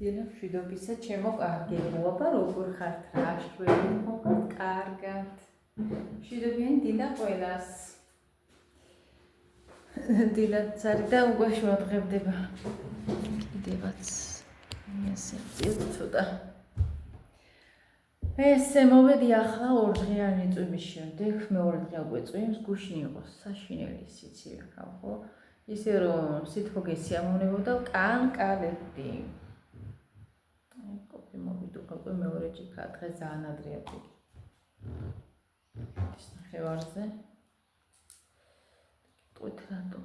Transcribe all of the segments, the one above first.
Dina მშვიდობისა ჩემო კარგი მოვაბა როგორ ხართ რა შველი მოყავთ კარგად მშვიდობიანი დილა ყველას დილა ცარი და უგვაში მოდღებდება კიდევაც ესე ცოტა ესე მოვედი ახლა ორდღიანი წვიმის შემდეგ მეორე დღე უკვე წვიმს გუშინ იყო საშინელი სიცივე ხო ისე რომ სითბოგე სიამოვნებოდა კანკალებდი მოვიდუღე მეორე ჭიქა დღეს ძალიან ადრე ავიდი ის ნახევარზე ტყვით რატომ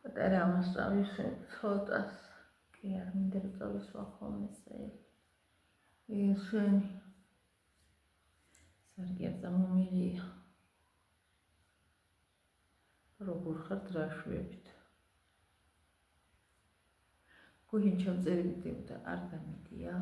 პატარა ამასწავლის ცოტას კი არ მინდა რომ წავისვა ხოლმე ესენი სარგი არ წამომიღია როგორ ხართ რა შვებით გუშინ ჩავწერილი და არ დამიდია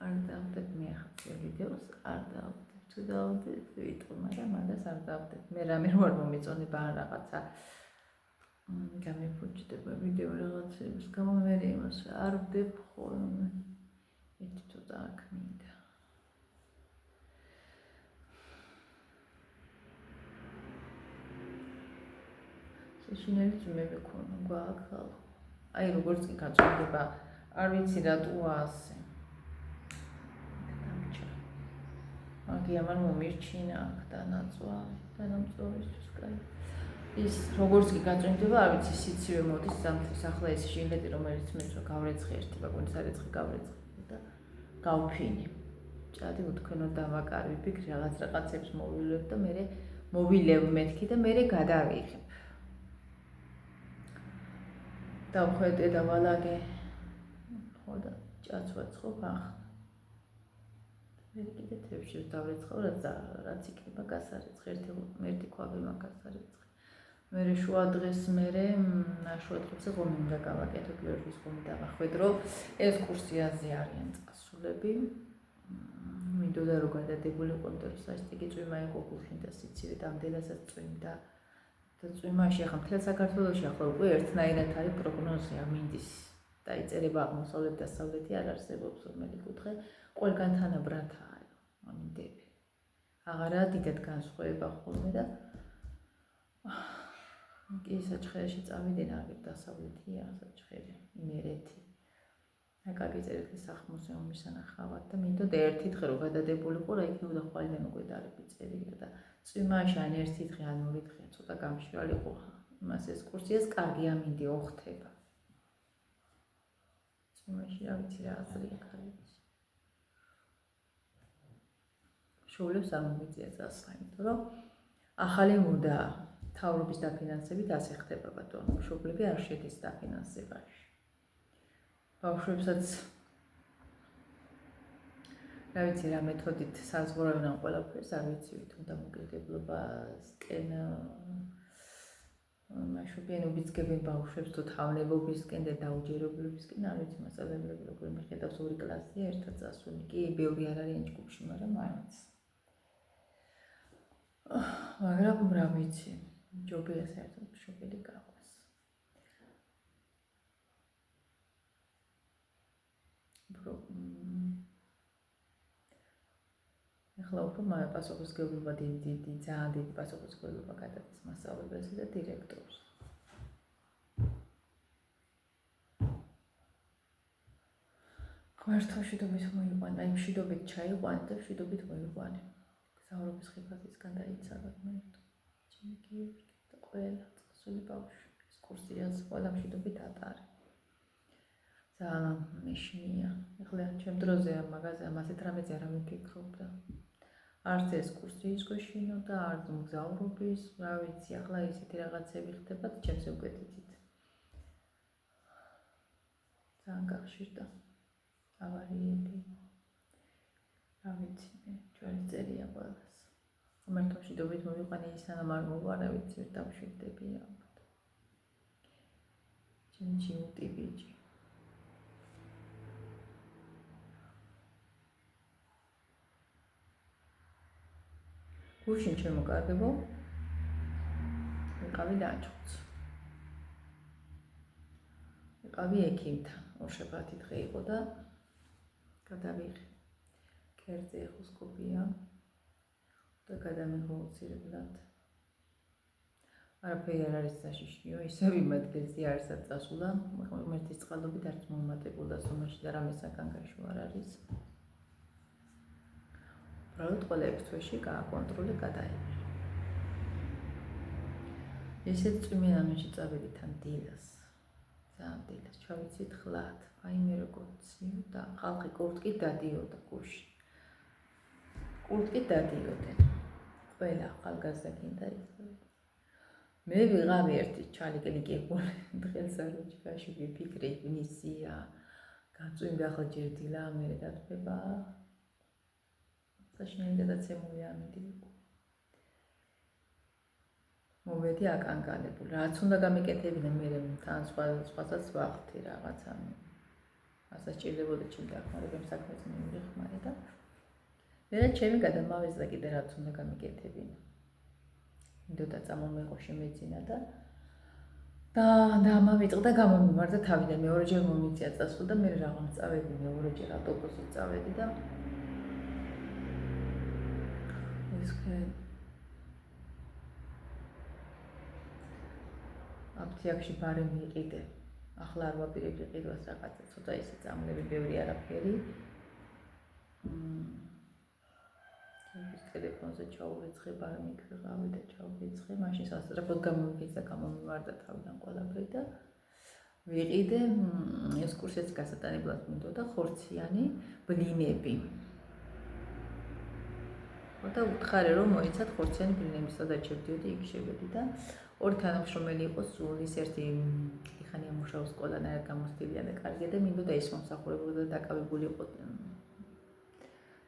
არ დავდებ მე ახლა ვიდეოს არ დავდებ თუ დავდებ ვიტყვი მაგრამ მაგას არ დავდებ მე რამე არ მომიწონება ან რაღაცა გამიფუჭდება ვიდეო რაღაცების გამო მე იმას არ ვდებ ხოლმე ერთი ცოტა აქ მინდა შეშინელი წვიმები ქონა გვაქვს აი როგორც კი გაწვდება არ ვიცი რატოა ასე აგი ამან მომირჩინა აქ დანაწვავი დანამწვავისთვის კაი ის როგორც კი გაწვიმდება არ ვიცი სიცივე მოდის ზამთრის ახლა ეს ჟილეტი რომელიც მეც გავრეცხე ერთი ვაგონის არეცხი გავრეცხე და გავფინე ჭადი უთქვენო დავაკარვი ფიქრი რაღაცებს მოვილებ და მე მოვილევ მეთქი და მე გადავიღებ დავხვედე და ვალაგე ხო და ჭაცვაცხობ ახლა მე კიდე თევზს დავრეცხავ რაც იქნება გასარეცხი ერთი ქვაბი მაგასარეცხი მე შუა დღეს მე შუა დღეზე ღომი უნდა გავაკეთო გიორგის ღომი დავახვედრო ეს კურსიაზე არიან წასულები მინდოდა რომ გადადებულიყო იმიტომ რომ სასტიკი წვიმა იყო გუშინ და სიცივე დამდელასაც წვიმდა და წვიმაში ახლა მთელ საქართველოში ახლა უკვე ერთნაირად არის პროგნოზი ამინდის დაიწერება აღმოსავლეთ დასავლეთი არ არსებობს რომელი კუთხე ყველგან თანაბრადაა ამინდები აღარაა დიდად განსხვავება ხოლმე და კი საჩხერეში წავიდნენ აგერ დასავლეთია საჩხერე იმერეთი აი კარგი წერეთლის სახლ-მუზეუმის სანახავად და მინდოდა ერთი დღე რომ გადადებულიყო რა იქნებოდა ხვალიდან უკვე დარები წერია და წვიმაში ან ერთი დღე ან ორი დღე ცოტა გამშრალიყო იმას ეს კურსიას კარგი ამინდი ოხდება წვიმაში რა ვიცი რა აზრია კარგი შოულებს არ მომიწია წასვლა იმიტომ რომ ახალი მოდა თავრობის დაფინანსებით ასე ხდება ბატონო მშობლები არ შედის დაფინანსებაში ბავშვებსაც რა ვიცი რა მეთოდით საზღვრავენ ყველაფერს არ ვიცი თუმცა დამოკიდებულებასკენ მაშობიანობით გებენ ბავშვებს თუ თავნებობისკენ და დაუჯერებლობისკენ არ ვიცი მასწავლებლები როგორ მიხედავს ორი კლასია ერთად წასული კი ბევრი არ არიან ჯგუფში მაგრამ მაინც მაგრამ რა ვიცი ჯობია საერთოდ მშობელი გაყვეს ახლა უფრო პასუხისმგებლობა დიდი ძალიან დიდი პასუხისმგებლობა გადადის მასწავლებელს და დირექტორს გვერდ მშვიდობით მოიყვანა აი მშვიდობით ჩაიყვანე და მშვიდობით მოიყვანე გზავრობის ხიფათისგან დაიცავად მე ჩემი გიორგი და ყველა წასული ბავშვი ეს კურსიას ყველა მშვიდობით ატარე ძალიან მეშინია ახლა ჩემ დროზე მაგაზე ამაზე რამეზე არ მიფიქრობდა არც ეს კურსი ის გოშინო და არც მგზავრობის რა ვიცი ახლა ისეთი რაღაცები ხდებათ ჩემს უკეთითით ძალიან გახშირდა ავარიები რა ვიცი მე ჩვენი წერია ყველას ღმერთო მშვიდობით მოვიყვანე ის სანამ არ მოვა რა ვიცი ვერ დავშვიდები ალბათ ჩემი ჯიუტი ბიჭი გუშინ ჩემო კარგებო ვიყავი დაჭროც. ვიყავი ექიმთან, ორშაბათი დღე იყო და გადავიღე. კერძი ეხოსკოპია და გადამიღო უცირებლად. არაფერი არ არის საშიშიო, ისევ იმ ადგილზე არსად წასულა, ღმერთის წყალობით არც მომატებულა სომაში და რამე საკანგაშო არ არის. უბრალოდ ყველა 6 თვეში გააკონტროლე, გადაიღე. ესეც წვიმიანობაში წავედით ამ დილას. ძალიან დილას ჩავიცით ხლად, აი მე როგორ ცივ და ხალხი კურტკით დადიოდა გუში. კურტკით დადიოდნენ. ყველა ახალგაზრდა გინდა იცოდა. მე ვიღავი ერთი ჩალიკელიკებული დღეს არჩი გაშვი ფიქრი ვინისია გაწვიმდა ახლა ჯერ დილა მე დათბება საშინელი გადაცემული ამიტი მოვედი აკანკალებული რაც უნდა გამეკეთებინა მე თან სხვასაც ვახთი რაღაცა ასაც ჭირდებოდა ჩემი დახმარებამ საქმეზე მივიხმარე და მე ჩემი გადამავეზდა კიდე რაც უნდა გამეკეთებინა ინდოდა წამომეყო შემეძინა და ამავიტყდა გამომივარდა თავიდან მეორეჯერ მომიწია წასვლა და მე რაღაც წავედი მეორეჯერ ავტობუსით წავედი და ეს აფთიაქში ბარი მიყიდე ახლა არ ვაპირებდი ყიდვას რაღაცა ცოტა ისე წამლები ბევრი არაფერი ის ტელეფონზე ჩაურიცხე ბარი მიქრღავი და ჩაურიცხე მაშინ სასწრაფოდ გამომიქეცდა გამომივარდა თავიდან ყველაფერი და ვიყიდე ესკურსიაც გასატანებლად მინდოდა ხორციანი ბლინები და უთხარი რომ მოიცათ ხორციანი ბლინები სადაც შევდიოდი იქ შევედი და ორი თანამშრომელი იყო სულის ერთი ხანია მუშაობს სკოლანაირად გამოსტილია და კარგია და მინდოდა ის მომსახურებოდა და დაკავებული იყო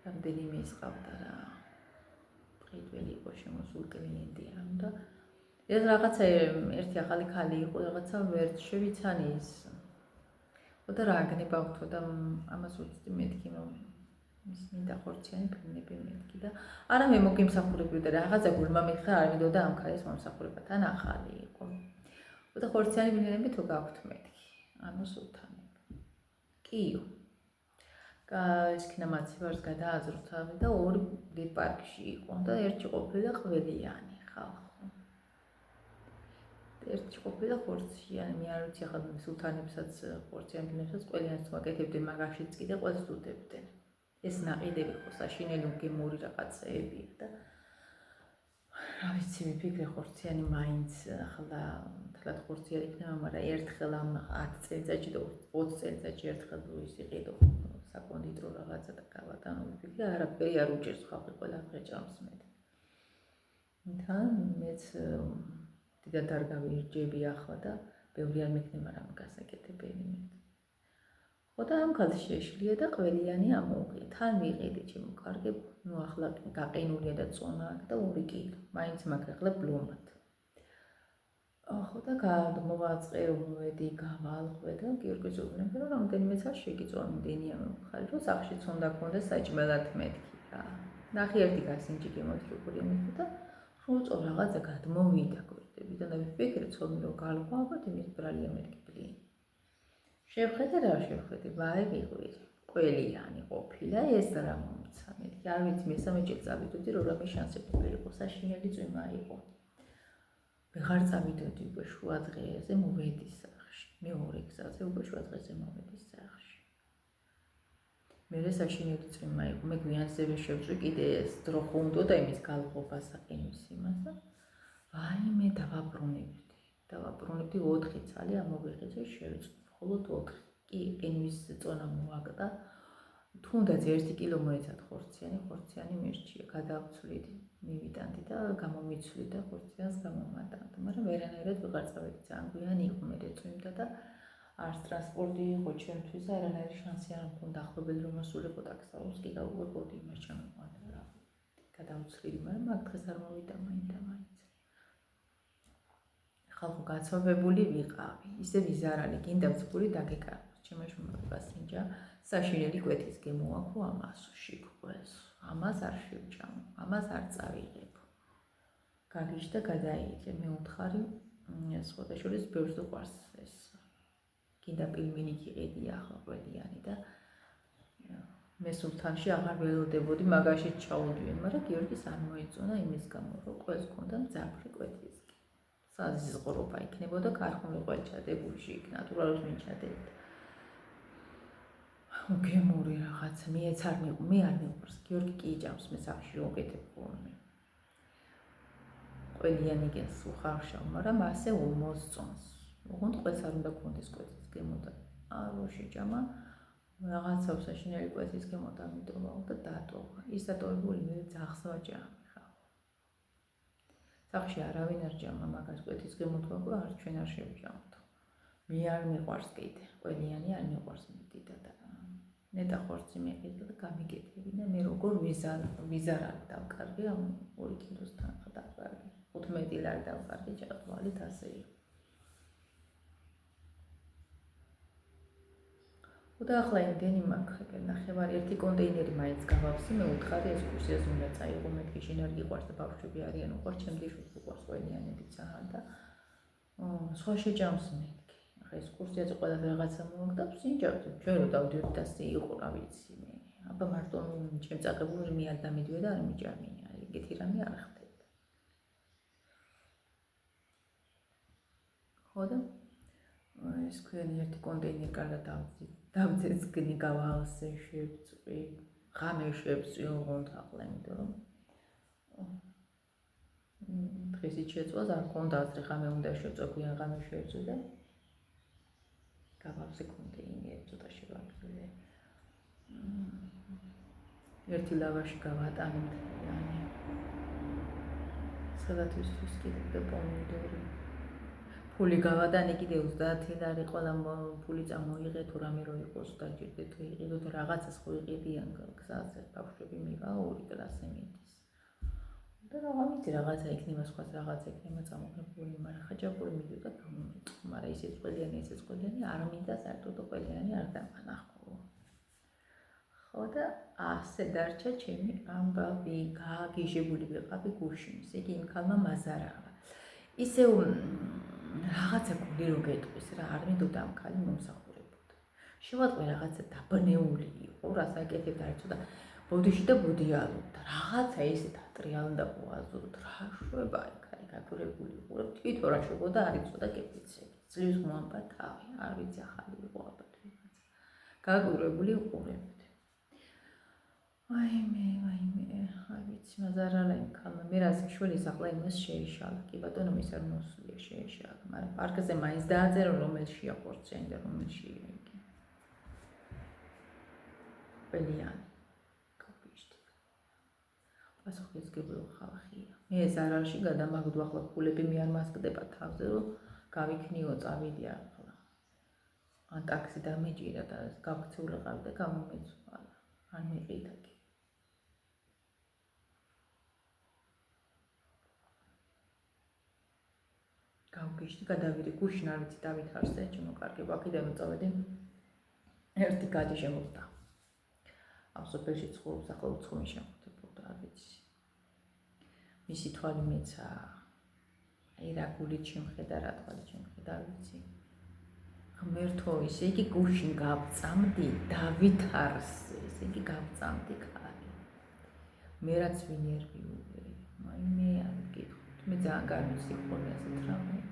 რამდენიმე ის ყავდა რა ყიდველი იყო შემოსული კლიენტი ამ და ეს რაღაცა ერთი ახალი ქალი იყო რაღაცა ვერც შევიცანი ის და რა აგნება ვთქვა და ამას უცდი მეთქი რომ ის მინდა ხორციანი ბლინები მეთქი და არა მე მოგიმსახურებდი და რაღაცა გულმა მიხდა არ მინდოდა ამ ქალის მომსახურება თან ახალი იყო და ხორციანი ბლინები თუ გაქვთ მეთქი ანუ სულთანები კიო ის კინომაცივარს გადააზრდავი და ორი დიდ პარკში იყო და ერთი ყოფილა ყველიანი ხალხო. ერთი ყოფილა ხორციანი, მე არ ვიცი ახლა სულთანებსაც ხორციანი ბლინებსაც ყველიანს ვაკეთებდნენ, მაგაშიც კიდე ყველს ვუდებდნენ. ეს ნაყიდები ხო საშინელი უგემური რაღაცეები და რა ვიცი ვიფიქრე ხორციანი მაინც ახლა თლად ხორციანი იქნება, მაგრამ ერთხელ ამ 10 წელიწადში და 20 წელიწადში ერთხელ ის იყიდო. საკონდიტრო რაღაცა და გავატანო ვიფიქრე არაფერი არ უჭერს ხალხი ყველაფერი ჭამს მე. თან მეც დიდად არ გავირჯები ახლა და ბევრი არ მექნება რამ გასაკეთებელი მე. ხო და ამ ქალს შეშლია და ყველიანი ამოუყია. თან ვიყიდი ჩემო კარგე, ნუ ახლა გაყინულია და წონა აქვს და 2 კილო. მაინც მაგ ახლა ბლომად. ხო და მოვაწყე რომ მოვედი გავალღვე და გიორგის უბრუნებ რომ რამდენიმე წელს შეგიწვა მდენია მხარი რომ სახშიც უნდა გქონდეს საჭმელად მეთქი რა ნახი ერთი გასინჯი გემოთრებული მეთქი და ხუწო რაღაცა გადმოვიდა გვერდები და ვიფიქრე ცოდნე რომ გალღვავოთ იმის ბრალია მეთქი ბლინი შევხედე რა შევხედე ვაი ვიყვირი ყველიანი ყოფილა ეს რა მომცა მეთქი არ ვიცი მესამე ჭილ წავიდოდი რომ რამე შანსები ვერ იყო საშინელი წვიმა იყო ვეღარ წავიდოდი უკვე შუა დღეზე მოვედი სახში. მეორე გზაზე უკვე შუა დღეზე მოვედი სახში. მე საშინელი წვიმა იყო. მე გვიანზე ვერ შევწვი კიდე ეს დრო ხო უნდა იმის გალღობა საყინის იმას და აი მე დავაბრუნებდი 4 ცალი ამოვიღეთ და შევწვი. მხოლოდ 4. კი ყინვის წონა მოაკდა. თუნდაც 1 კილო მოეცათ ხორციანი მერჩია. გადავცვლიდი მივიტანდი და გამომიცვლი და ხორციანს გამომატანდი. მაგრამ ვერანაირად ვეღარ წავედი ძალიან გვიანი იყო მე წვიმდა და არც ტრანსპორტი იყო ჩემთვის და არანაირი შანსი არ მქონდა ახლობელი რომ მოსულიყო ტაქსაურს კი გავუყვებოდი იმას ჩამოყვანდა რა. გადავცვლიდი, მაგრამ მაგ დღეს არ მოვიდა მაინც. ხალხო გაცოვებული ვიყავი. ისე ვიზარალი გინდა ვწური დაგეკარგო. ჩემო შუმება სინჯა საშინელი კვეთის გემოაქო ამას შეგყვეს. ამას არ შევჭამო, ამას არ წავიღებ. გაგიჟდა გადაიჭე მე უთხარი სხვადასხვა ბევრს უყვარს ეს კიდე პილმინი გიყიდი ახლა ყველიანი და მე სულთანში აღარ ველოდებოდი მაგაში ჩაუდვიან, მაგრამ გიორგის არ მოიწონა იმის გამო, რომ ყველს ქონდა მძაფრი კვეთისკი. საზღვრობა იქნებოდა ქარხნული ყველჩადებული იქ ნატურალურს მიჩადებდა. გემური რაღაც მე არ მიყვარს. გიორგი კი იჭამს მე სახში რომ ვკეთებ ხოლმე. ყველიანი გენს უხარშავ, მაგრამ ასე უმოსწონს. ოღონდ ყველს არ უნდა ქონდეს კვეთის გემო და არ შეჭამა. რაღაცა საშინელი კვეთის გემო დამიტოვა და დატოვა. ის დატოვებული მე ძახს ვაჭამი ხა. სახში არავინ არ ჭამა მაგას კვეთის გემო თქვა არ ჩვენ არ შევჭამთ. მე არ მიყვარს კიდე. ყველიანი არ მიყვარს მეტი და ნეტა ხორცი მეყიდა და გამიგეთები და მე როგორ ვიზარალი დავკარგე ამ 2 კილოსთან ხა დავკარგე. 15 ლარი დავკარგე ჭაყვალით ასე იყო. და ახლა იმდენი მაქვს, ნახევარი ერთი კონტეინერი მაინც გავავსი, მე უთხარი ეს კურსიას უნდა წაიღო, მეთქი შინარ გიყვარს და ბავშვები არიან უყვარს, ჩემი შვილს უყვარს ყველიანებიც აჰა და სხვა შეჭამს მეთქი. ახლა ეს კურსიაზე ყველა რაღაცა მოვაგდავს, ინჯავთ, ჩვენ რო დავდივართ და ასე იყო, რა ვიცი მე. აბა მარტო ჩემ წაყებული მე არ დამიდივე და არ მიჭამია, ეგეთი რამე არ ხდება. ხო და ეს ქვენი ერთი კონტეინერი კარგად დავძეცგნი გავაავსე შევწყვი ღამე შევწყვი ოღონდ ახლა იმიტომ რომ დღესით შეწვას არ ქონდა აზრი ღამე უნდა შევწყვიან ღამე შევწვი და გავაავსე კონტეინერი ცოტა შევაგრძელე ერთი ლავაში გავატანე მთლიანი სალათისთვის კიდე პომიდორი ფული გავატანე კიდე 30 ლარი ყველა ფული წამოიღე თუ რამე რო იყოს დაჭირდე თუ იყიდო და რაღაცას ხო იყიდიან გზაზე ბავშვები მიღა 2 კლასზე მიდის და რა ვიცი რაღაცა იქნება სხვა რაღაცა იქნება წამოღებული მაგრამ ხაჭაპური მიდოდა გამომეწყო მაგრამ ისეც ყველიანი არ მინდა საერთოდ ყველიანი არ დამანახო ხო და ასე დარჩა ჩემი ამბავი გაგიჟებული ვიყავი გუშინ ესე იგი იმ ქალმა მაზარალა ისე რაღაცა გული რო გეტყვის რა არ მინდოდა ამ ქალი მომსახურებოდა შევატყვე რაღაცა დაბნეული იყო რას აკეთებდა არ იცოდა ბოდიში და ბოდიალობდა რაღაცა ისეთ ატრიალდა ყوازოდ რა შვება იქ გაგურებული იყო თვითონ რა შვებოდა არ იცოდა კეფიცები ძლივს მოამბა თავი არ ვიცი ახალი იყო ალბათ რაღაცა გაგურებული ყურებთ ვაიმე არ ვიცი მაზარალა იმ ქალმა მე რაც შვილის ახლა იმას შეიშალა კი ბატონო მის არ მოსულია შეიშალა მაგრამ პარკზე მაინც დააწერა რომელშია ხორციანი და რომელშია იგი ყველიანი კოპიშტი პასუხის გებულო ხალხია მე ეს არაში გადამაგდო ახლა ფულები მე არ მასკდება თავზე რომ გავიქნიო წავიდი ახლა ან ტაქსი დამეჭირა და გავქცეულიყავი და გამომეცვალა არ მიყიდა კი გავგიშდი გადავიდი გუშინ არ ვიცი დავითარზე ჩემო კარგი ვაკიდე მოწავედი ერთი გადი შემოხდა ამ სოფელში ცხოვრობს ახლა უცხომი შემოხდებოდა არ ვიცი მისი თვალი მეცა აი რა გულით შემხედა რა თვალი შემხედა არ ვიცი ღმერთო ისე იგი გუშინ გავწამდი დავითარზე ესე იგი გავწამდი ქალი მე რაც ვინერვიულე მაინე არ გითხოთ მე ძალიან გამიცი ხოლმე ასეთ რამებს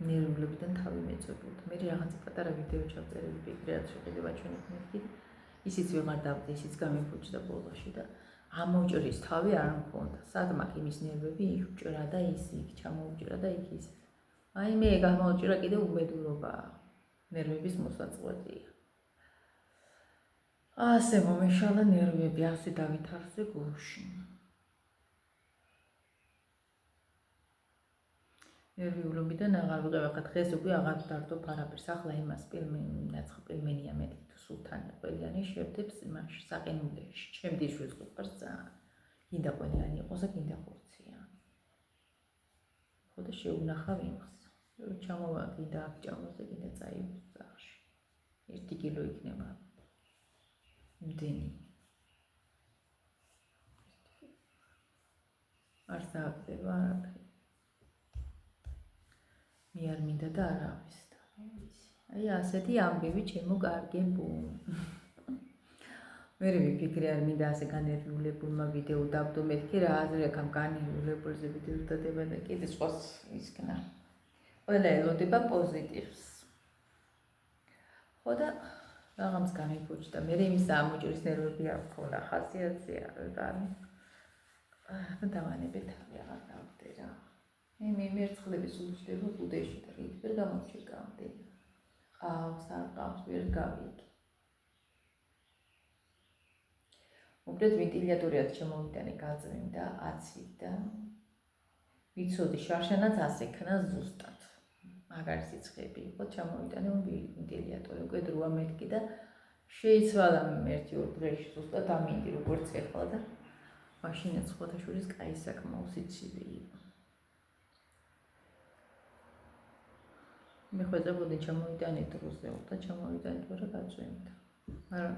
ნერვებიდან თავი მეწვებოდა მე რაღაცა პატარა ვიდეო ჩავწერე ვიკრეაც შეყიდება ჩვენი ხმეთი ისიც ვეღარ დავდე ისიც გამიფუჭდა ბოლოში და ამოჭრის თავი არ მქონდა სადმაკ იმის ნერვები იჭრა და ის იქ ჩამოუჭრა და იქ ის აი მე გამოუჭრა კიდე უბედურობა ნერვების მოსაწყვეტია ასე მომეშალა ნერვები ასე დავითარზე გუშინ ნერვიულობიდან აღარ ვიღებ ახლა დღეს უკვე აღარ ვდარდობ არაფერს ახლა იმას პილმენიაც პილმენია მე სულთანი ყველიანი შევდებს იმაში საყინულეში ჩემი შვილს უყვარს ძალიან გინდა ყველიანი იყოს და გინდა ხორციანი ხო და შეუნახავ იმას ჩამოვაგი და აკჭამოს და გინდა წაიღოს სახში 1 კილო იქნება იმდენი არ დააგდება არაფერი. მე არ მინდა და არავის და აი ასეთი ამბები ჩემო კარგებო. მე ვიფიქრე არ მინდა ასე განერვიულებულმა ვიდეო დავდო მეთქი რა აზრი აქვს ამ განერვიულებულზე ვიდეო დადება და კიდე სხვას ისქნა. ყველა ელოდება პოზიტივს. ხო და რაღაც გამიფუჭდა. მე იმის ამოჭრის ნერვები აქვს ხოლმე ხასიათზე არ და დავანებეთ აღარ დავდე რა. მე მერცხლების უჩდება ბუდეში და რით ვერ გამოჩეკავდი. ყავს არ ყავს ვერ გავიგე. უბრალოდ ვენტილატორიად შემოვიტანე გაწმენდა აცივდა. ვიცოდი შარშანაც ასექნა ზუსტად. მაგარი სიცხეები იყო ჩამოვიტანე ვენტილატორი უკვე დროა მეთქი და შეიცვალა ერთი ორ დღეში ზუსტად ამინდი როგორც ეხლა და მაშინაც ხოთაშურის კაი საკმაო სიცივე იყო. მე ხვეწებოდი ჩამოვიტანე დროზე და ჩამოვიტანე თორე გაწვენდა. მაგრამ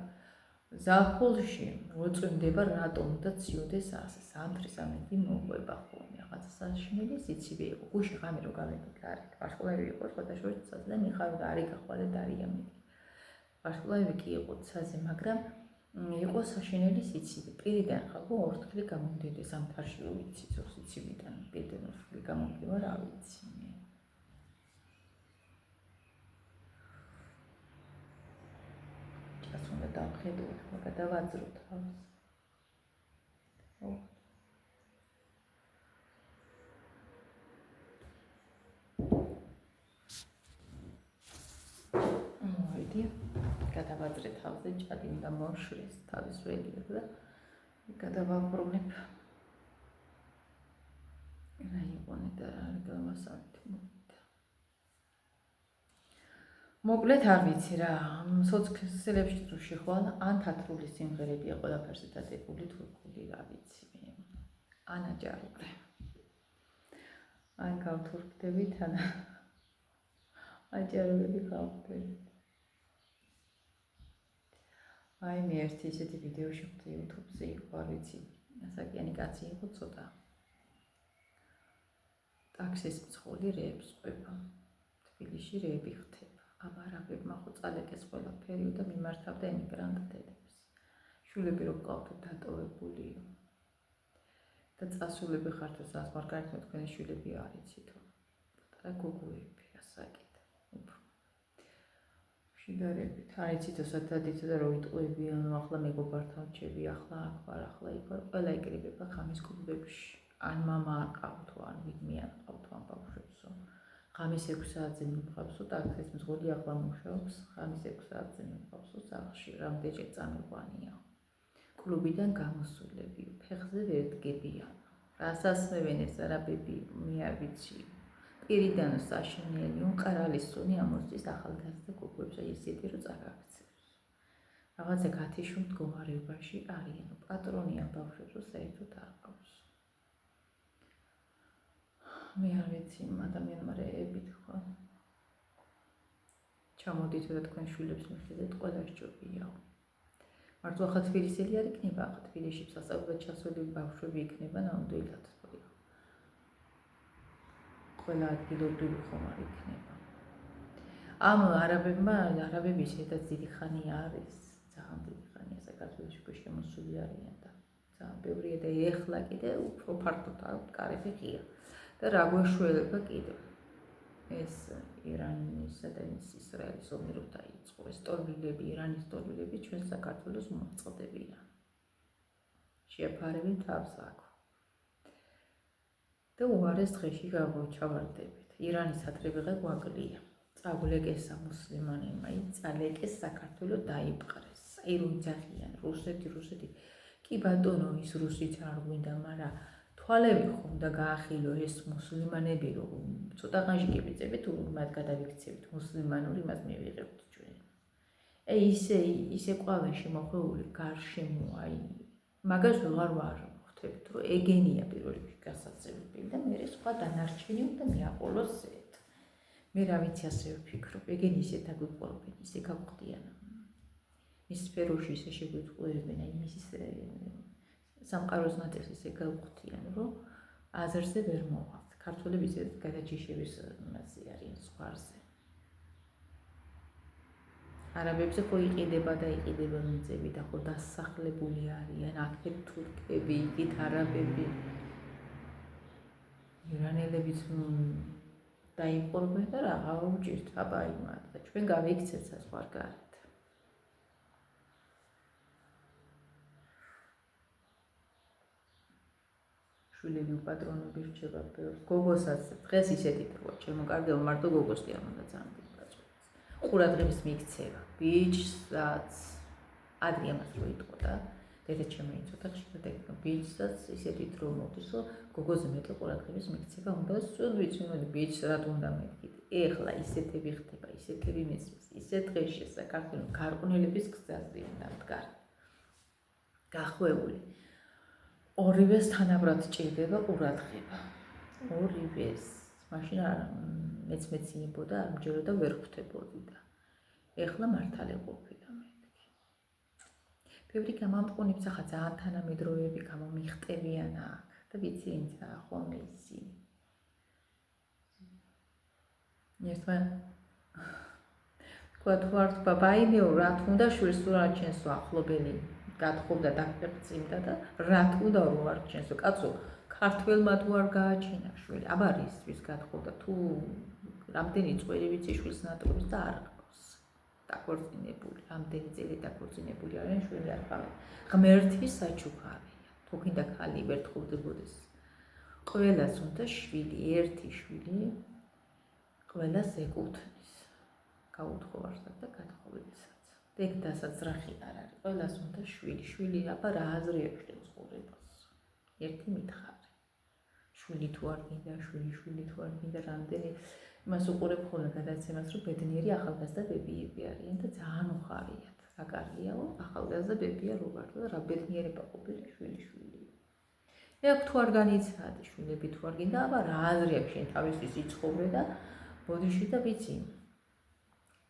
ზაფხულში მოწვიმდება რატომ და ციოდეს ასე სამთრის ამეთი მოყვება ხოლმე რაღაცა საშინელი სიცივე იყო. გუშინ ღამე რო გავეკითხა არის ვარსკვლავები იყო ხოთაშურის ცაზე და მიხარო და არის გახვალე და არის ამეთი. ვარსკვლავები კი იყო ცაზე, მაგრამ იყო საშინელი სიცივე. პირიდან ხალხო ორთქლი გამომდიოდეს ამ თარში რო ვიცი ზო სიცივიდან პირიდან ორთქლი გამომდიოდება რა ვიცი მე. უნდა დავხედოთ, მაგრამ დავაძრო თავს. მოიდი, გადავაძრე თავზე, ჭადი უნდა მოშრეს თავის ველიებ და გადავაბრუნებ. რა იყონე და რა გავასწავლეთ. მოკლედ არ ვიცი რა, სოციალებში თუ შეხვალ, ან თათრული სიმღერებია ყველაფერზე დადებული თურქული რა ვიცი მე. ან აჯარული. ან გავთურქდებით, ან აჯარული გავხდებით. აი მე ერთი ისეთი ვიდეო შეხვდი YouTube-ზე იყო, არ ვიცი, ასაკიანი კაცი იყო ცოტა. ტაქსის მძღოლი რეებს ყვება. თბილისში რეები ხდება. ამ არაბებმა ხო წალეკეს ყველაფერი და მიმართავდა ემიგრანტ დედებს. შვილები რო გყავთ დატოვებულიო. და წასულები ხართ სადაც მარგარეთ თქვენი შვილები არიცითო. პატარა გოგოები ასაკით. შედარებით არიცითო სადადითო და რო იტყვებიან ახლა მეგობართან ჩები ახლა აქ ვარ ახლა იქ ვარ ყველა იკრიბება ხამის კლუბებში. ან მამა არ ყავთო ან ვინმე არ ყავთო ამ ბავშვებსო. ხამის 6 საათზე მივყავსო, ტაქსის მძღოლი ახლა მუშაობს, ხამის 6 საათზე მივყავსო სახლში, რამდენჯერ წამიყვანია. კლუბიდან გამოსულები, ფეხზე ვერ დგებიან. რასასმევენ ეს არაბები, მე არ ვიცი. პირიდან საშინელი, უკარალისუნი ამოსწის ახალგაზრდა გოგოებს, ისეთი რომ წაგაქცევს. რაღაცა გათიშულ მდგომარეობაში არიან, პატრონი ამ ბავშვებს საერთოდ არ ყავს. მე არ ვიცი იმ ადამიანმა რეებით ხო. ჩამოდით და თქვენ შვილებს მიხედეთ ყველა სჯობია. მართლა ხა თბილისელი არ იქნება, ხა თბილისში სასწავლებლად ჩასული ბავშვები იქნება ნამდვილად. ყველა ადგილობრივი ხომ არ იქნება. ამ არაბები შეერთად დიდი ხანი არის, ძალიან დიდი ხანია საქართველოში შემოსული არიან და ძალიან ბევრია და ეხლა კიდე უფრო ფართოდ კარები ღია. და რა გვეშველება კიდევ ეს ირანისა და ისრაელის ომი რო დაიწყო ეს ტოლვილები ირანის ტოლვილები ჩვენ საქართველოს მოწყდებიან შეაფარებენ თავს აქ და უარეს დღეში ჩავარდებით ირანის ადრებიღა გვაკლია წაგულეკესა მუსლიმანებმა წალეკეს საქართველო დაიპყრეს აი რომ ძახიან რუსეთი კი ბატონო ის რუსიც არ გვინდა მაგრამ თვალები ხომ და გაახილო ეს მუსლიმანები რომ ცოტა ხანში გიბიწებით თუ მათ გადავიქცევით მუსლიმანური მას მივიღებთ ჩვენ. აი ისე ყვავეში მოხეული გარშემო აი მაგას ვეღარ ვხვდებით რომ ეგენია პირველ რიგში გასაცემებელი და მე სხვა დანარჩენი უნდა მიაყოლოს ეს. მე რა ვიცი ასე ვფიქრობ, ეგენი ისე დაგვიყვებენ, ისე გავხდიან. ის სფეროში ისე შეგვიყვებენ, აი მის სამყაროს ნაწილს ისე გავხდიან, რომ აზერზე ვერ მოვალთ. ქართველები ისეთ გადაჯიშების მასე არიან ზღვარზე. არაბებზე ხო იყიდება და იყიდება მიწები და ხო დასახლებული არიან აქეთ თურქები, იქით არაბები. ირანელებიც დაიპყრობენ და რა უჭირთ აბა იმათ და ჩვენ გავიქცეთ საზღვარგარეთ. შვილები უპატრონები რჩება ბევრს. გოგოსაც დღეს ისეთი დროა, ჩემო კარგეო მარტო გოგოს კი არ უნდა ძამდი პაწვეს. ყურადღების მიქცევა. ბიჭსაც ადრე ამას რო იტყო და დედა ჩემო იცოდა ხშირად ეკო ბიჭსაც ისეთი დრო მოდის, რომ გოგოზე მეტი ყურადღების მიქცევა უნდა სწორ ვიცი მოდი ბიჭს რა უნდა მეთქით. ეხლა ისეთები ხდება, ისეთები მისვლის, ისეთ დღეში საქართველოს გარყვნილების გზაზე უნდა მდგარ. გახვეული ორივეს თანაბრად ჭირდება ყურადღება. ორივეს. მაშინ მეც მეცინებოდა, არ მჯეროდა ვერ ხვდებოდი და ეხლა მართალი ყოფილა მეთქი. ბევრი გამამტყუნებს ახლა ძალიან თანამედროვეები გამომიხტებიან აქ და ვიცი ინცა ხომ ისი. ერთმა თქვა თუ არ თქვა ბაინეო რა თუნდა შვილს თუ არ ჩენსო ახლობელი გათხოვდა დაგწიმდა და რა თუნდა რომ არ ჩენსო კაცო ქართველმა თუ არ გააჩინა შვილი აბა რისთვის გათხოვდა თუ რამდენი წვერი ვიცი შვილს ნატყობს და არ ყავს დაქორწინებული რამდენი წელი დაქორწინებული არიან შვილი არ ყავს ღმერთი საჩუქარია თუ კიდე ხალი ვერ თხოვდებოდეს ყველას უნდა შვილი ერთი შვილი ყველას ეკუთვნის გაუთხოვარსაც და გათხოვებისაც ეგ დასაძრახი არ არის ყველას უნდა შვილი აბა რა აზრი აქვს ცხოვრებას ერთი მითხარი შვილი თუ არ გინდა შვილი თუ არ გინდა რამდენი იმას უყურებ ხოლმე გადაცემას რომ ბედნიერი ახალგაზრდა ბებიები არიან და ძალიან უხარიათ რა კარგია რომ ახალგაზრდა ბებია რო ვარ და რა ბედნიერება ყოფილი შვილი ეგ თუ არ განიცადი შვილები თუ არ გინდა აბა რა აზრი აქვს შენ თავისთვის იცხოვრე და ბოდიში და ვიცი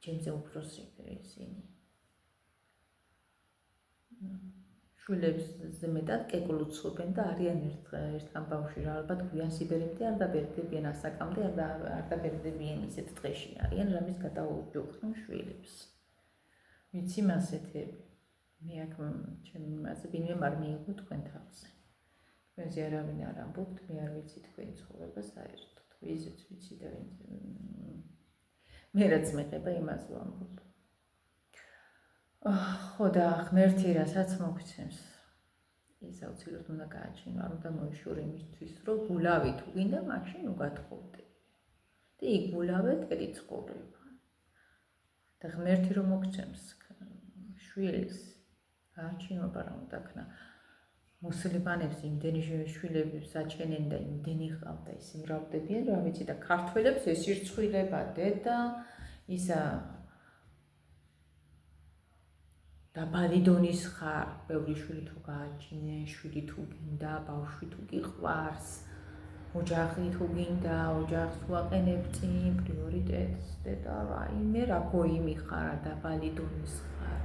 ჩემზე უფროსი ისინი შვილებს მეტად კეკლუცობენ და არიან ერთთან ბავშვი რა ალბათ გვიან სიბერემდე არ დაბერდებიან ასაკამდე არ დაბერდებიან ისეთ დღეში არიან რამის გადაუჯოხდნენ შვილებს ვიცი მასეთები მე აქ ჩემი მასე ბინემ არ მიიღო თქვენ თავზე თქვენზე არავინ არ ამბობთ მე არ ვიცი თქვენ ცხოვრება საერთოდ ვიზიც ვიცი და მე რაც მეყება იმას ვამბობ ხო და ღმერთი რასაც მოგცემს ის აუცილებლად უნდა გააჩინო არ უნდა მოიშურო იმისთვის რომ გულავი თუ გინდა მაშინ უგათხოვდე და იგულავე ტერი ცხოვრება და ღმერთი რომ მოგცემს შვილს გააჩინობა რა უნდა ქნა მუსლიმანებს იმდენი შვილები საჩენენ და იმდენი ყავდა ისე მრავლდებიან რა ვიცი და ქართველებს ეს ირცხვილება დედა ისა დაბალი დონის ხარ, ბევრი შვილი თუ გააჩინე, შვილი თუ გინდა, ბავშვი თუ გიყვარს, ოჯახი თუ გინდა, ოჯახს ვაყენებ წინ პრიორიტეტს და რაიმე რა გოიმი ხარ, დაბალი დონის ხარ.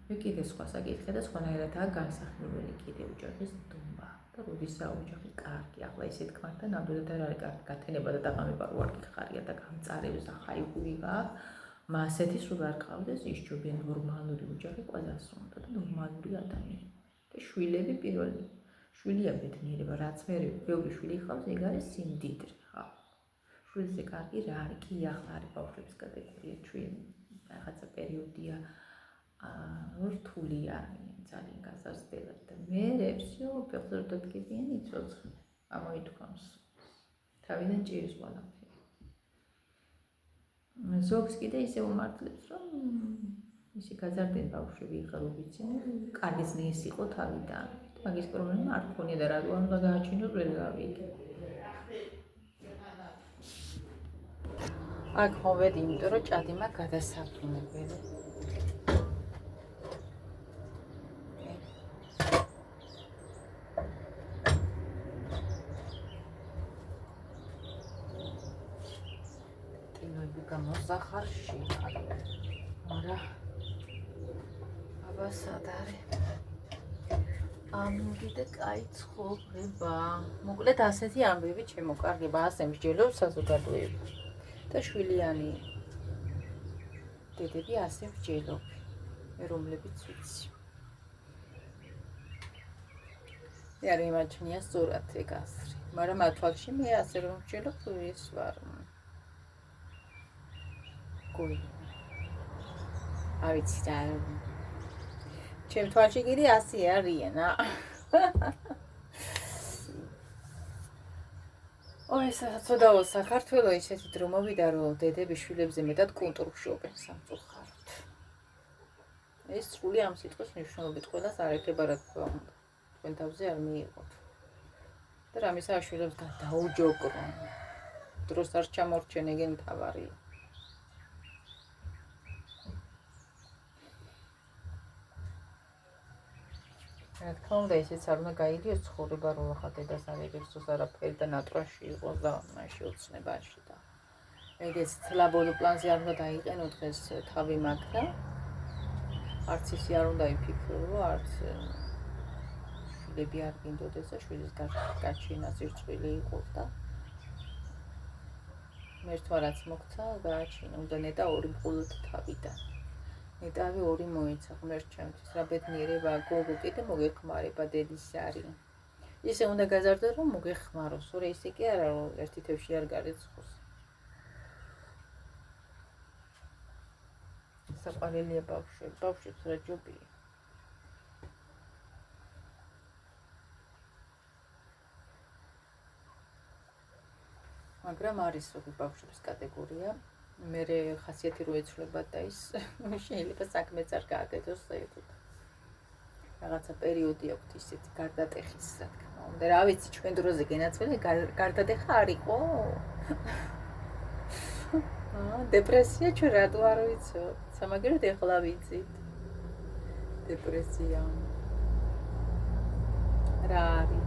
მე კიდე სხვა საკითხი და სხვანაირადაა განსახილველი კიდე ოჯახის დომა და როდესაც ოჯახი კარგი, ახლა ისე თქმა და ნამდვილად არ არის კარგი გათენება და დაღამება რო არ გიხარია და გამწარებს ახაიგული გაქვს. მასეთი სულ არ ყავდეს ისჯობენ ნორმალური ოჯახი ყველას უნდა და ნორმალური ადამიანი და შვილები პირველი შვილია ბედნიერება რაც მე ბევრი შვილი ხავს ეგ არის სიმდიდრე ხა შვილზე კარგი რა არის კი ახლა არის ბავშვების კატეგორია ჩვენ რაღაცა პერიოდია რთული არიან ძალიან გასაზრდელად და მე всё ფეხსარდაგებიან იცოცხლე ამოითქვამს თავიდან ჭირს ყველაფერი ზოგს კიდე ისე უმართლებს რომ ისე გაზარდენ ბავშვები იღარო ვიცი კარგი ზნეს იყო თავიდან მაგის პრობლემა არ ქონია და რა უნდა გააჩინოს ვერ გავიგე აქ მოვედი იმიტომ რომ ჭადი მაგ გადასარდუნებელი გამოსახარში არა აბა სად არის კიდე კაი ცხოვრება. მოკლედ ასეთი ამბები შემოკარგება, ასე მსჯელობს საზოგადოება. და შვილიანი დედები ასე მსჯელობენ, რომლებიც ვიცი. მე არ იმაჩნია სწორად ეგ აზრი, მაგრამ მათ თვალში მე ასე რომ მსჯელობ, ის ვარ. გული. ავიცი რა. ჩემ თვალში კიდე ასე არიან. ცოდაო საქართველო ისეთი დრო მოვიდა, რომ დედები შვილებზე მეტად კონტროლშობენ სამწუხაროდ. ეს სრული ამ სიტყვის მნიშვნელობით ყველას არ ეხება, რა თქმა უნდა. თქვენ თავზე არ მიიღოთ. და რამისა შვილებს გადაუჯოგრონ. დროს არ ჩამორჩენ, ეგ მთავარია. რა თქმა უნდა, ისიც არ უნდა გაიგიოს ცხოვრება, რომ ახლა დედას არ ეგერსოს არაფერი და ნატრაში იყოს და მაშინ ოცნებაში და ეგეც ლაბორატორიულ პლანზე არ უნდა დაიყენო დღეს თავი მაქვს და არც ისე არ უნდა იფიქრო, არც შვილები არ გინდოდეს და შვილის გაჩენა სირცხვილი იყოს და მერთვა რაც მოგცა გააჩინა, უნდა ნეტა ორი მხოლოდ თავიდან. ნეტავი ორი მოეცა ღმერთ ჩემთვის, რა ბედნიერება, გოგო კიდე მოგეხმარება დედის არი. ისე უნდა გაზარდო, რომ მოგეხმაროს, ორი ისე კი არა, რომ ერთი თევში არ გარეცხოს. საყვარელია ბავშვები, ბავშვებს რა ჯობია. მაგრამ არის ორი ბავშვების კატეგორია. მე ხასიათი რო ეცვლებათ და ის შეიძლება საქმეც არ გააკეთოს საერთოდ. რაღაცა პერიოდი აქვს ისეთი გარდატეხის, რა თქმა უნდა. რა ვიცი, ჩვენ დროზე გენაცვლე გარდატეხა არ იყო? დეპრესია ჩვენ რატო არ ვიცოთ? სამაგეროდ ეხლა ვიცით. დეპრესია. რა არის?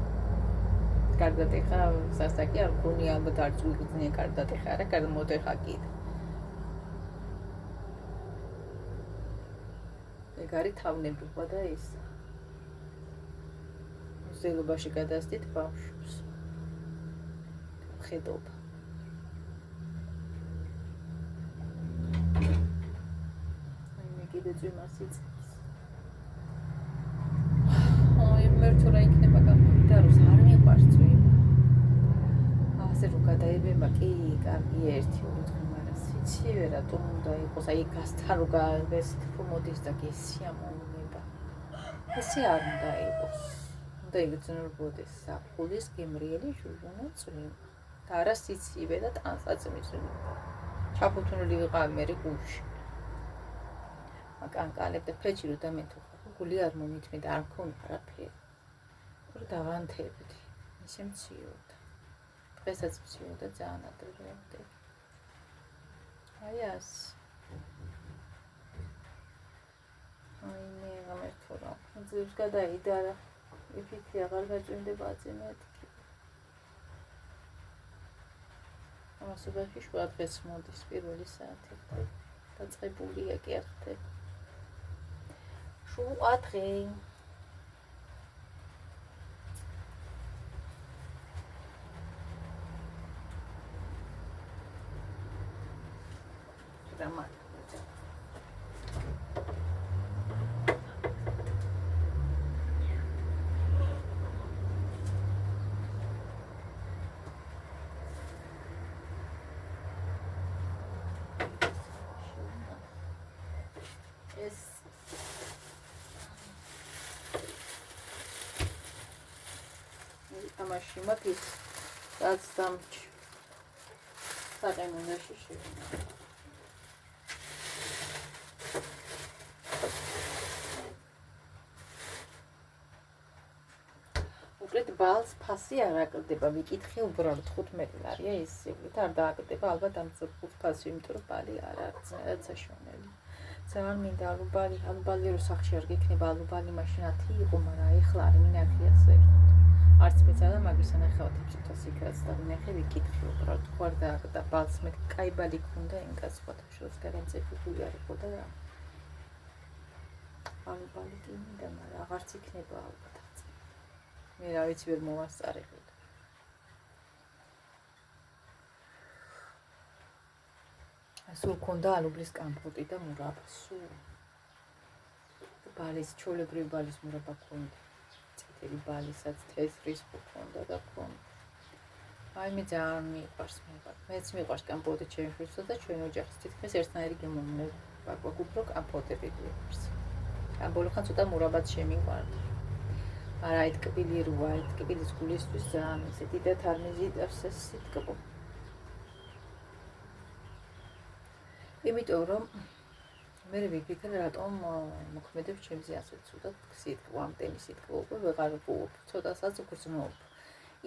გარდატეხა სასაკი არ გონია, ალბათ არც უგრძნია გარდატეხა, არა, გადმოდეხა კიდე. ეგ არის თავნებობა და ის მზელობაში გადასდით ბავშვს. ხედობა. მე კიდე ძვიმას იწევს. მე თუ რა იქნება გამოვიდა, რომ არ მიყვარს ძვიმა. ასე რომ გადაებება, კი, კარგია 1-2 დღე, მაგრამ სიცივე რატომ უნდა იყოს, აი გასთან რო გასთქო მოდის და გესიამოვნება. ესე არ უნდა იყოს. უნდა იგრძნობოდეს საფულის გემრიელი ჟუჟუნა წვიმა. და არა სიცივე და ტანსაწმის. ჩაფუთუნული ვიყავი მე გულში. კანკალებ და ფეჭი რო დამეთო, გული არ მომითმიდა, არ მქონდა არაფერი. რო დავანთებდი, ისე მციოდა. დღესაც მციოდა ძალიან ადრე ვიმდები. აი ას. აი მე გამერთო რა. ძებს გადაიდა რა. იფიქრი აღარ გაჭირდება წინეთკი. ამასობაში შუა დღეს მოდის პირველი საათი ხდება. დაწყებულია კი არ ხდება. შუა დღე. Drama. Yes. Amashi matis. That's damage. Saყემუნდა შეშევინა. უბრალოდ ბალს ფასი არ აკლდება, ვიკითხე უბრალოდ 15 ლარია ის სივლით არ დააკლდება, ალბათ ამ 5 ფასი, იმიტომ რომ ბალი არ არის ძალიან საშუალებელი. ძალიან მინდა ალუბალი რო სახში არ გექნება, ალუბალი მაშინ 10 იყო, მაგრამ ეხლა არ მინახია საერთოდ. არც მეცადა მაგის ანახავთ 500 იქაც და მინახე ვიკითხე უბრალოდ ხوار და ბალს მე კაი ბალი ქონდა ინკას ფოტოშოპს გარანტირებული არ იყო და ალუბალი კი მინდა, მაგრამ აღარც იქნება ალბათ. მე რა ვიცი ვერ მოვასწარებდი. სულ ქონდა ალუბლის კამპოტი და მურაბა, სულ. ბალის, ჩვეულებრივი ბალის მურაბა ქონდა. წითელი ბალისაც თეთრის ქონდა და ქონდა. აი მე ძალიან მიყვარს მე. მეც მიყვარს კამპოტი ჩემი შვილსა და ჩვენ ოჯახს თითქმის ერთნაირი გემოვნები. ვაკვაკ უფრო კამპოტები გვიყვარს. ამ ბოლო ხან ცოტა მურაბაც შემიყვარდა. არა այդ კბილი როა, այդ კბილის გულისთვის ძალიან ისე დიდად არ მიზიდავს ეს სიტკბო. იმიტომ რომ მე ვიფიქრე რატომ მოქმედებს ჩემზე ასე ცუდად სიტკბო, ამ ტემის სიტკბო უკვე ვეღარ ვუყურებ, ცოტასაც უგრძნობ.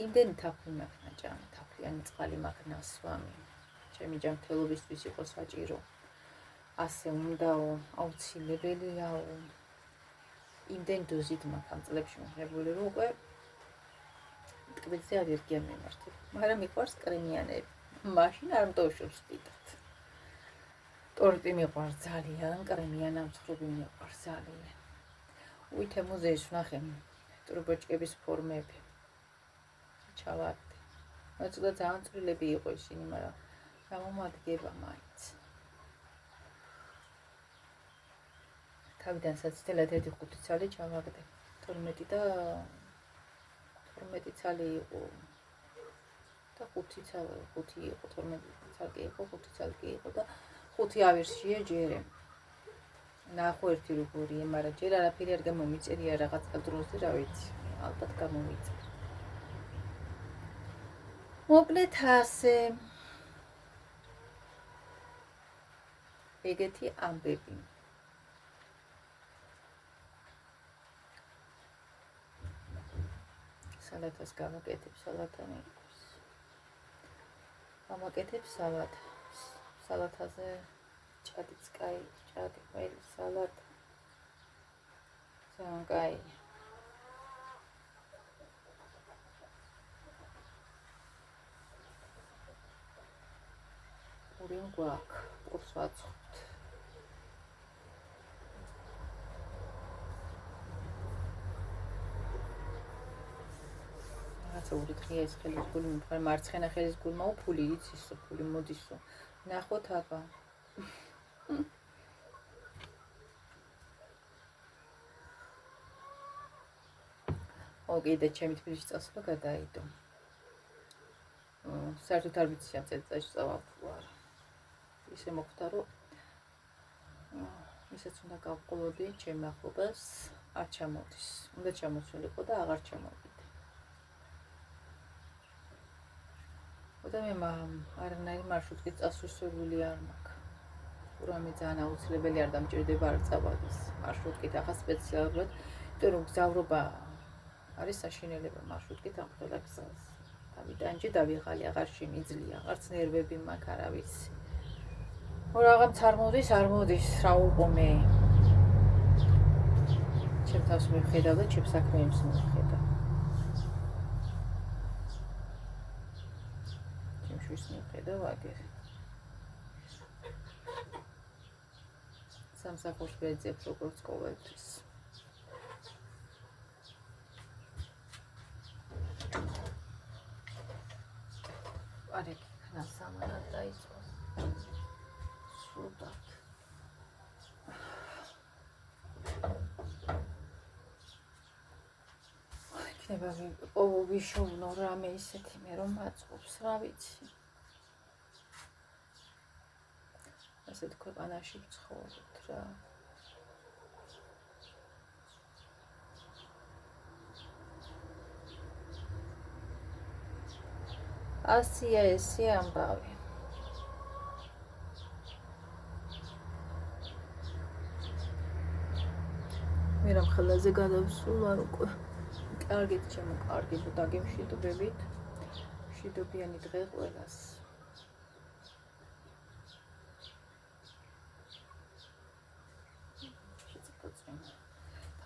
იმდენი თაფლი მაქვს ნაჭამი, თაფლიანი წყალი მაქვს ნასვამი. ჩემი ჯანმრთელობისთვის იყო საჭირო. ასე უნდაო, აუცილებელიაო. იმდენ დოზით მაქვს ამ წლებში მოხებული, რომ უკვე ტკბილზე ალერგია მიმართება. მაგრამ მიყვარს კრემიანები. მაშინ არ მტოვშობს პიტად. ტორტი მიყვარს ძალიან, კრემიან ამცხრობი მიყვარს ძალიან. უითე მუზეის ვნახე ტრუბოჩკების ფორმები. ჩავარდი. მოწოდა ძალიან წვრილები იყო ისინი, მაგრამ გამომადგება მაინც. თავიდან საცდელად 1-5 ცალი ჩავაგდე. 12 და 12 ცალი იყო. და 5 ცალი, 5 იყო, 12 ცალი იყო, 5 ცალი იყო და 5 ავერსია ჯერე. ნახო ერთი როგორია, მაგრამ ჯერ არაფერი არ გამომიწერია რაღაცა დროზე, რა ვიცი. ალბათ გამომიწერა. მოკლედ ასე. ეგეთი ამბები. სალათას გამაკეთებ, სალათა მიყვარს. გამაკეთებ სალათა. სალათაზე ჭადიც კაი, ჭადი ყველი სალათა. ძალიან კაი. პური გვაქვს, პურს ვაწყობთ. ორი დღეა ეს ხელის გული მიფხარ მარცხენა ხელის გულმა უფული იცისო, ფული მოდისო. ნახოთ აბა. კიდე ჩემი თბილისში წასვლა გადაიდო. საერთოდ არ ვიცი ამ წელიწადში წავალ თუ არა. ისე მოხდა, რომ ისეც უნდა გავყოლოდი ჩემი ახლობას, არ ჩამოდის. უნდა ჩამოსულიყო და აღარ ჩამოვიდა. და მე არანაირი მარშრუტით წასვლისებული არ მაქვს. რამე ძალიან აუცილებელი არ დამჭირდება არ წავადეს მარშრუტით ახლა სპეციალურად, იმიტომ რომ გზავრობა არის საშინელება მარშრუტით ამ ყველა გზას. თავიდანჯე დავიღალი აღარ შემიძლია, აღარც ნერვები მაქვს, არა ვიცი. რაღაც არ მოდის, რა უყო მე. ჩემ თავს მივხედავ და ჩემ საქმეებს მივხედავ. ვის მივხედავ აგერ. სამსახურს ვეძებ როგორც ყოველთვის. არე ხნა სამანად დაიწყო. სულდად. იქნება ვიშოვნო რამე ისეთი მე რომ მაწყობს, რა ვიცი. ასეთ ქვეყანაში ვცხოვრობთ რა. ასია ესე ამბავი. მე რამ ხალაზე გადავსულარ უკვე. კარგით ჩემო, კარგით დაგემშვიდობებით. მშვიდობიანი დღე ყველას.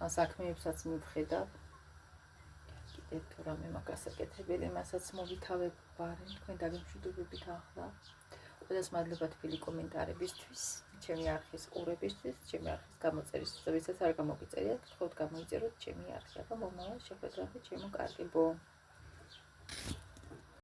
თან საქმეებსაც მივხედავ. კიდევ თუ რამე მაგას აკეთებელი, მასაც მოვითავებ ბარენ, თქვენ დაგემშვიდობებით ახლა. უწყვეტას მადლობა თბილი კომენტარებისთვის, ჩემი არხის ყურებისთვის, ჩემი არხის გამოწერისთვის, ვისაც არ გამოგიწერიათ, გთხოვთ გამოიწეროთ ჩემი არხი, აბა მომავალ შეხვედრამდე ჩემო კარგებო.